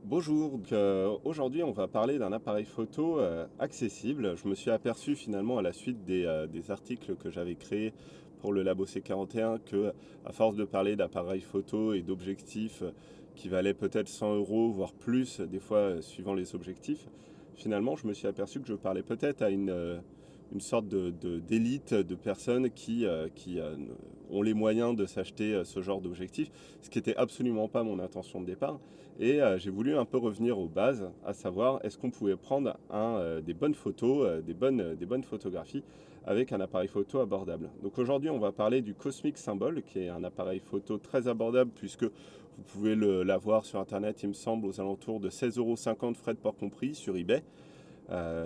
Bonjour, aujourd'hui on va parler d'un appareil photo accessible. Je me suis aperçu finalement à la suite des articles que j'avais créés pour le Labo C41 que à force de parler d'appareils photo et d'objectifs qui valaient peut-être 100 euros, voire plus, des fois suivant les objectifs, finalement je me suis aperçu que je parlais peut-être à une sorte d'élite de personnes qui ont les moyens de s'acheter ce genre d'objectifs, ce qui n'était absolument pas mon intention de départ. Et j'ai voulu un peu revenir aux bases, à savoir est-ce qu'on pouvait prendre des bonnes photos, des bonnes photographies avec un appareil photo abordable. Donc aujourd'hui on va parler du Cosmic Symbol, qui est un appareil photo très abordable puisque vous pouvez l'avoir sur internet, il me semble, aux alentours de 16,50 € frais de port compris sur eBay.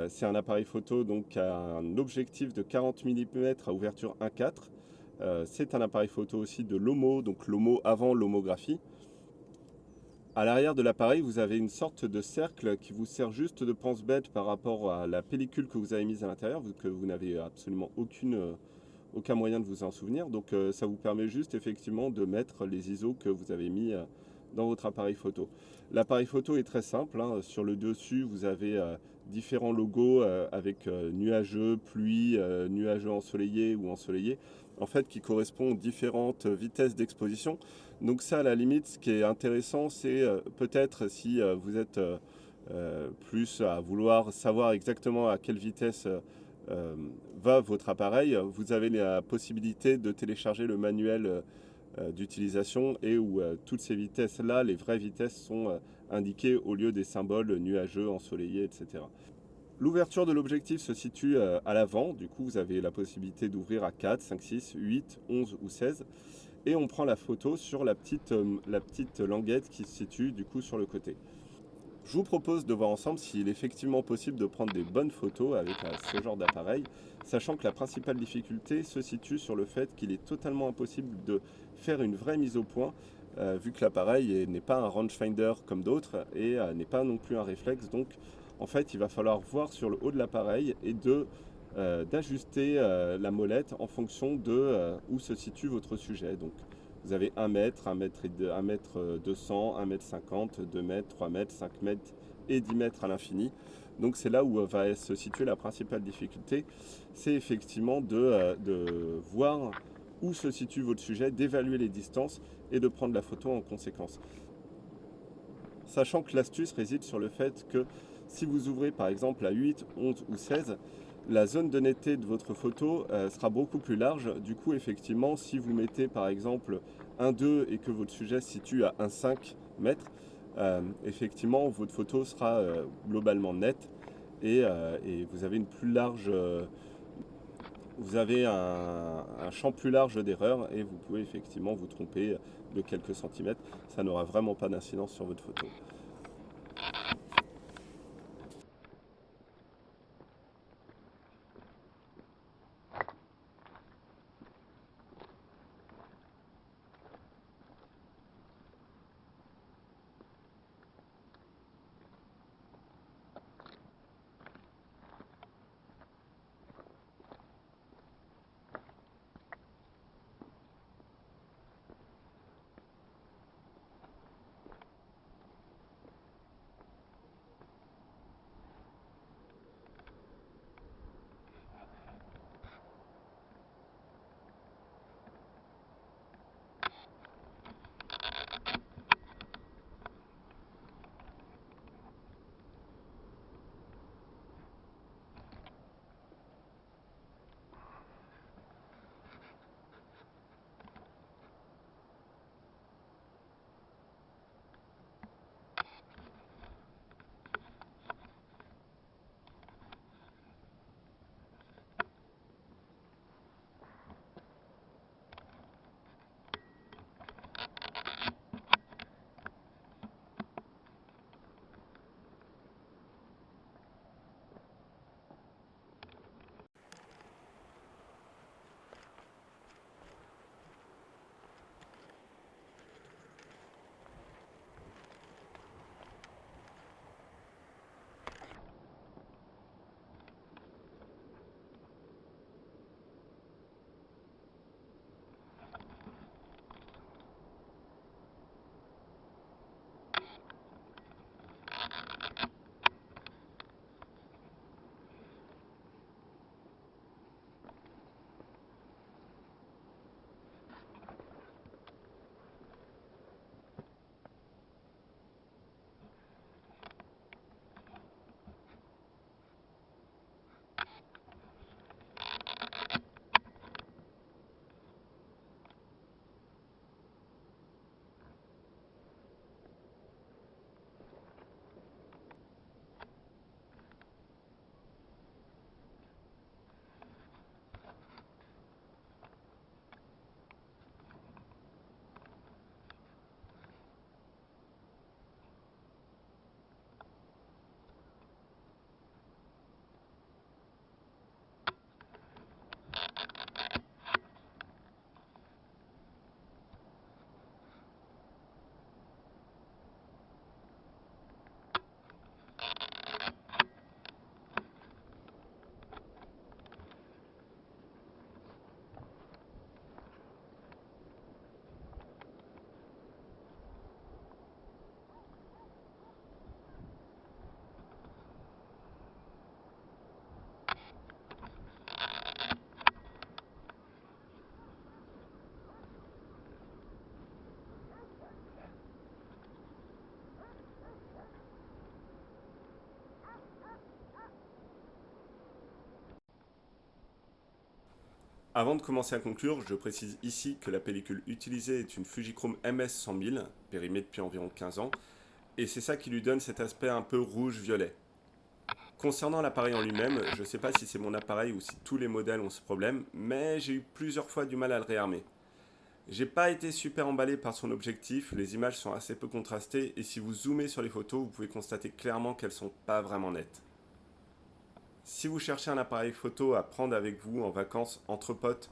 C'est un appareil photo donc qui a un objectif de 40 mm à ouverture 1.4. C'est un appareil photo aussi de LOMO, donc LOMO avant lomographie. À l'arrière de l'appareil, vous avez une sorte de cercle qui vous sert juste de pense-bête par rapport à la pellicule que vous avez mise à l'intérieur, vu que vous n'avez absolument aucun moyen de vous en souvenir. Donc ça vous permet juste effectivement de mettre les ISO que vous avez mis dans votre appareil photo. L'appareil photo est très simple, hein. Sur le dessus, vous avez différents logos avec nuageux, pluie, nuageux ensoleillé ou ensoleillé, en fait qui correspondent aux différentes vitesses d'exposition. Donc ça, à la limite, ce qui est intéressant, c'est peut-être si vous êtes plus à vouloir savoir exactement à quelle vitesse va votre appareil, vous avez la possibilité de télécharger le manuel d'utilisation et où toutes ces vitesses-là, les vraies vitesses, sont indiquées au lieu des symboles nuageux, ensoleillés, etc. L'ouverture de l'objectif se situe à l'avant, du coup vous avez la possibilité d'ouvrir à 4, 5, 6, 8, 11 ou 16, et on prend la photo sur la petite languette qui se situe du coup sur le côté. Je vous propose de voir ensemble s'il est effectivement possible de prendre des bonnes photos avec ce genre d'appareil, sachant que la principale difficulté se situe sur le fait qu'il est totalement impossible de faire une vraie mise au point, vu que l'appareil n'est pas un rangefinder comme d'autres et n'est pas non plus un réflexe. Donc en fait, il va falloir voir sur le haut de l'appareil et d'ajuster la molette en fonction de où se situe votre sujet. Donc vous avez 1 mètre, 1 mètre 200, 1 mètre 50, 2 mètres, 3 mètres, 5 mètres et 10 mètres à l'infini. Donc c'est là où va se situer la principale difficulté. C'est effectivement de voir où se situe votre sujet, d'évaluer les distances et de prendre la photo en conséquence. Sachant que l'astuce réside sur le fait que si vous ouvrez par exemple à 8, 11 ou 16, la zone de netteté de votre photo sera beaucoup plus large. Du coup, effectivement, si vous mettez par exemple 1,2 et que votre sujet se situe à 1,5 mètres, effectivement, votre photo sera globalement nette et vous avez une plus large, vous avez un champ plus large d'erreur et vous pouvez effectivement vous tromper de quelques centimètres. Ça n'aura vraiment pas d'incidence sur votre photo. Avant de commencer à conclure, je précise ici que la pellicule utilisée est une Fujichrome MS-100 000, périmée depuis environ 15 ans, et c'est ça qui lui donne cet aspect un peu rouge-violet. Concernant l'appareil en lui-même, je ne sais pas si c'est mon appareil ou si tous les modèles ont ce problème, mais j'ai eu plusieurs fois du mal à le réarmer. J'ai pas été super emballé par son objectif, les images sont assez peu contrastées et si vous zoomez sur les photos, vous pouvez constater clairement qu'elles sont pas vraiment nettes. Si vous cherchez un appareil photo à prendre avec vous en vacances entre potes,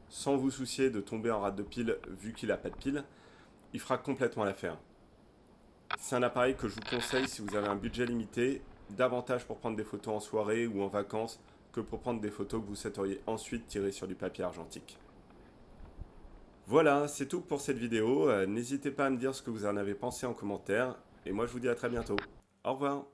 sans vous soucier de tomber en rate de pile vu qu'il n'a pas de pile, il fera complètement l'affaire. C'est un appareil que je vous conseille si vous avez un budget limité, davantage pour prendre des photos en soirée ou en vacances que pour prendre des photos que vous souhaiteriez ensuite tirer sur du papier argentique. Voilà, c'est tout pour cette vidéo. N'hésitez pas à me dire ce que vous en avez pensé en commentaire. Et moi, je vous dis à très bientôt. Au revoir.